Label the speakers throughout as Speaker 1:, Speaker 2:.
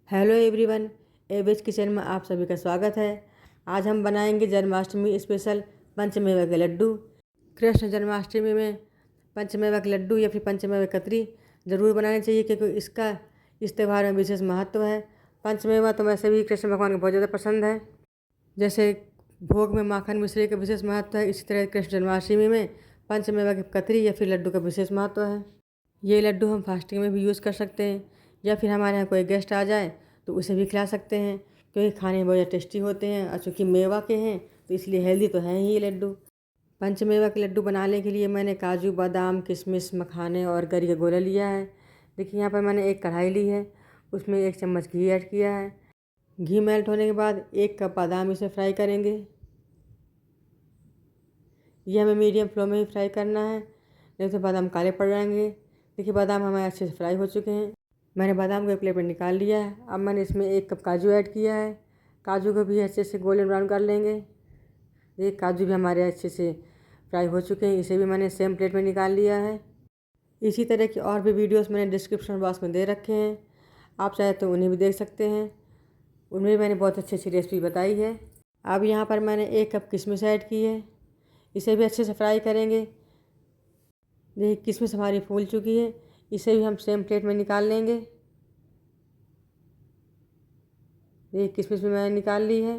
Speaker 1: Hello everyone, Airways kitchen में आप सभी का स्वागत है। आज हम बनाएंगे जन्माष्टमी स्पेशल पंचमेवा के लड्डू। कृष्ण जन्माष्टमी में पंचमेवा के लड्डू या फिर पंचमेवा कतरी ज़रूर बनानी चाहिए, क्योंकि इसका इस त्यौहार में विशेष महत्व है। पंचमेवा तो वैसे भी कृष्ण भगवान को बहुत ज़्यादा पसंद है। जैसे भोग में माखन मिश्री का विशेष महत्व है, इसी तरह कृष्ण जन्माष्टमी में पंचमेवा की कतरी या फिर लड्डू का विशेष महत्व है। ये लड्डू हम फास्टिंग में भी यूज़ कर सकते हैं, या फिर हमारे यहाँ कोई गेस्ट आ जाए तो उसे भी खिला सकते हैं, क्योंकि खाने में बहुत ज़्यादा टेस्टी होते हैं। और चूँकि मेवा के हैं तो इसलिए हेल्दी तो हैं ही ये लड्डू। पंचमेवा के लड्डू बनाने के लिए मैंने काजू, बादाम, किशमिश, मखाने और गरी का गोला लिया है। देखिए यहाँ पर मैंने एक कढ़ाई ली है, उसमें 1 चम्मच घी ऐड किया है। घी मेल्ट होने के बाद 1 कप बादाम इसे फ्राई करेंगे। ये हमें मीडियम फ्लो में ही फ्राई करना है, नहीं तो बादाम काले पड़ जाएंगे। देखिए बादाम हमारे अच्छे से फ्राई हो चुके हैं। मैंने बादाम को एक प्लेट में निकाल लिया है। अब मैंने इसमें 1 कप काजू ऐड किया है। काजू को भी अच्छे से गोल्डन ब्राउन कर लेंगे। ये काजू भी हमारे अच्छे से फ्राई हो चुके हैं, इसे भी मैंने सेम प्लेट में निकाल लिया है। इसी तरह की और भी वीडियोस मैंने डिस्क्रिप्शन बॉक्स में दे रखे हैं, आप चाहे तो उन्हें भी देख सकते हैं। उनमें मैंने बहुत अच्छी अच्छी रेसिपी बताई है। अब यहाँ पर मैंने 1 कप किशमिश ऐड की है, इसे भी अच्छे से फ्राई करेंगे। देखिए किशमिश हमारी फूल चुकी है, इसे भी हम सेम प्लेट में निकाल लेंगे। देखिए किशमिश भी मैंने निकाल ली है।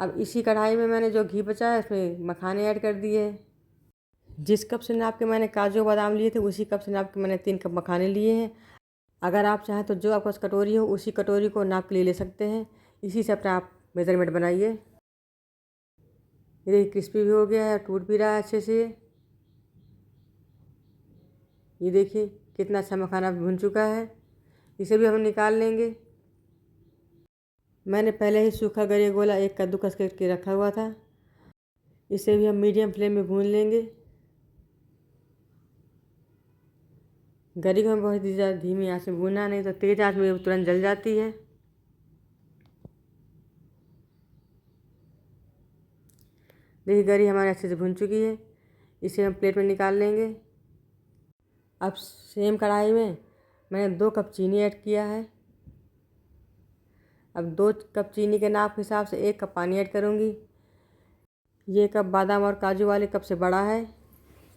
Speaker 1: अब इसी कढ़ाई में मैंने जो घी बचा है उसमें मखाने ऐड कर दिए। जिस कप से नाप के मैंने काजू बादाम लिए थे उसी कप से नाप के मैंने 3 कप मखाने लिए हैं। अगर आप चाहें तो जो आपके पास कटोरी हो उसी कटोरी को नाप के ले सकते हैं, इसी से अपना आप मेज़रमेंट बनाइए। ये क्रिस्पी भी हो गया है, टूट भी रहा है अच्छे से। ये देखिए कितना अच्छा मखाना भुन चुका है, इसे भी हम निकाल लेंगे। मैंने पहले ही सूखा गरी गोला एक कद्दूकस करके रखा हुआ था, इसे भी हम मीडियम फ्लेम में भून लेंगे। गरी को हमें बहुत ही ज़्यादा धीमी आंच में भूनना, नहीं तो तेज़ आंच में तुरंत जल जाती है। देखिए गरी हमारे अच्छे से भून चुकी है, इसे हम प्लेट में निकाल लेंगे। अब सेम कढ़ाई में मैंने 2 कप चीनी ऐड किया है। अब 2 कप चीनी के नाप के हिसाब से 1 कप पानी ऐड करूँगी। ये कप बादाम और काजू वाले कप से बड़ा है,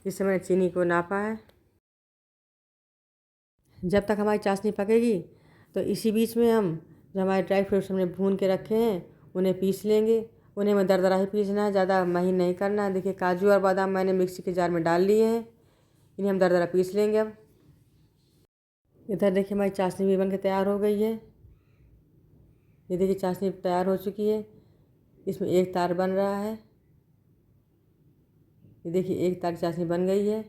Speaker 1: जिससे मैंने चीनी को नापा है। जब तक हमारी चाशनी पकेगी तो इसी बीच में हम जो हमारे ड्राई फ्रूट्स हमने भून के रखे हैं उन्हें पीस लेंगे। उन्हें हमें दरदरा ही पीसना है, ज़्यादा महीन नहीं करना है। देखिए काजू और बादाम मैंने मिक्सी के जार में डाल लिए हैं, इन्हें हम दरदरा पीस लेंगे। अब इधर देखिए हमारी चाशनी भी बनकर तैयार हो गई है। ये देखिए चाशनी तैयार हो चुकी है, इसमें एक तार बन रहा है। ये देखिए एक तार चाशनी बन गई है।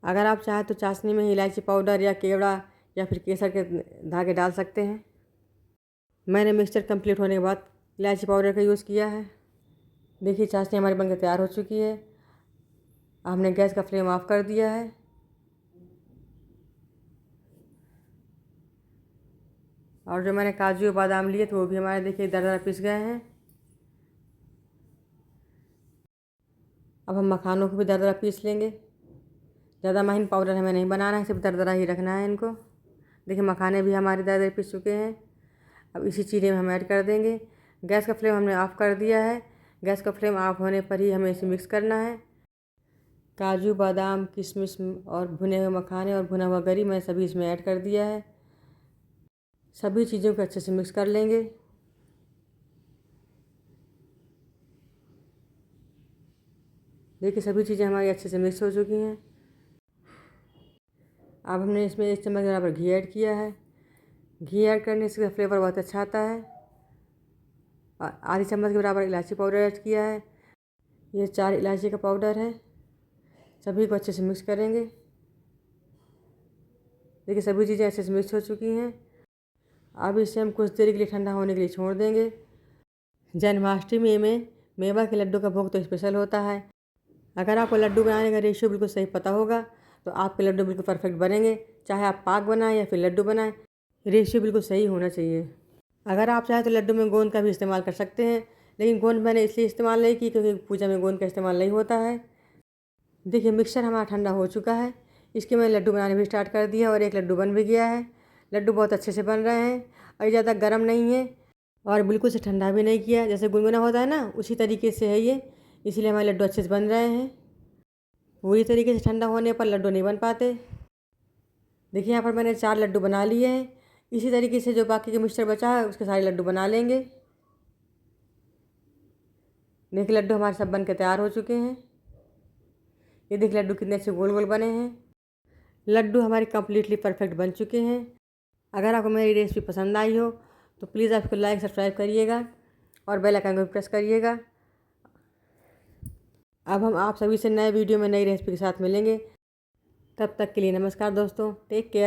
Speaker 1: अगर आप चाहें तो चाशनी में इलायची पाउडर या केवड़ा या फिर केसर के धागे डाल सकते हैं। मैंने मिक्सचर कंप्लीट होने के बाद इलायची पाउडर का यूज़ किया है। देखिए चाशनी हमारी बनकर तैयार हो चुकी है। हमने गैस का फ्लेम ऑफ कर दिया है। और जो मैंने काजू और बादाम लिए थे वो भी हमारे देखिए दरदरा पिस गए हैं। अब हम मखानों को भी दरदरा पीस लेंगे। ज़्यादा महीन पाउडर हमें नहीं बनाना है, सिर्फ दरदरा ही रखना है इनको। देखिए मखाने भी हमारे दरदरे पिस चुके हैं। अब इसी चीनी में हम ऐड कर देंगे। गैस का फ्लेम हमने ऑफ़ कर दिया है। गैस का फ्लेम ऑफ होने पर ही हमें इसे मिक्स करना है। काजू, बादाम, किशमिश और भुने हुए मखाने और भुना हुआ गरी मैंने सभी इसमें ऐड कर दिया है। सभी चीज़ों को अच्छे से मिक्स कर लेंगे। देखिए सभी चीज़ें हमारी अच्छे से मिक्स हो चुकी हैं। अब हमने इसमें 1 चम्मच बराबर घी ऐड किया है। घी ऐड करने से फ्लेवर बहुत अच्छा आता है। और आधी चम्मच के बराबर इलायची पाउडर ऐड किया है। ये 4 इलायची का पाउडर है। सभी को अच्छे से मिक्स करेंगे। देखिए सभी चीज़ें अच्छे से मिक्स हो चुकी हैं। अब इसे हम कुछ देर के लिए ठंडा होने के लिए छोड़ देंगे। जन्माष्टमी में मेवा के लड्डू का भोग तो स्पेशल होता है। अगर आपको लड्डू बनाने का रेशियो बिल्कुल सही पता होगा तो आपके लड्डू बिल्कुल परफेक्ट बनेंगे। चाहे आप पाक बनाएं या फिर लड्डू बनाएं, रेशियो बिल्कुल सही होना चाहिए। अगर आप चाहें तो लड्डू में गोंद का भी इस्तेमाल कर सकते हैं, लेकिन गोंद मैंने इसलिए इस्तेमाल नहीं की क्योंकि पूजा में गोंद का इस्तेमाल नहीं होता है। देखिए मिक्सचर हमारा ठंडा हो चुका है। इसके मैंने लड्डू बनाने भी स्टार्ट कर दिया और एक लड्डू बन भी गया है। लड्डू बहुत अच्छे से बन रहे हैं और ये ज़्यादा गर्म नहीं है और बिल्कुल से ठंडा भी नहीं किया। जैसे गुनगुना होता है ना, उसी तरीके से है ये, इसीलिए हमारे लड्डू अच्छे से बन रहे हैं। पूरी तरीके से ठंडा होने पर लड्डू नहीं बन पाते। देखिए यहाँ पर मैंने 4 लड्डू बना लिए हैं। इसी तरीके से जो बाकी के मिक्सचर बचा है उसके सारे लड्डू बना लेंगे। देखिए लड्डू हमारे सब बन के तैयार हो चुके हैं। ये देखिए लड्डू कितने अच्छे गोल गोल बने हैं। लड्डू हमारे कम्प्लीटली परफेक्ट बन चुके हैं। अगर आपको मेरी रेसिपी पसंद आई हो तो प्लीज़ आप इसको लाइक सब्सक्राइब करिएगा और बेल आइकन को भी प्रेस करिएगा। अब हम आप सभी से नए वीडियो में नई रेसिपी के साथ मिलेंगे। तब तक के लिए नमस्कार दोस्तों, टेक केयर।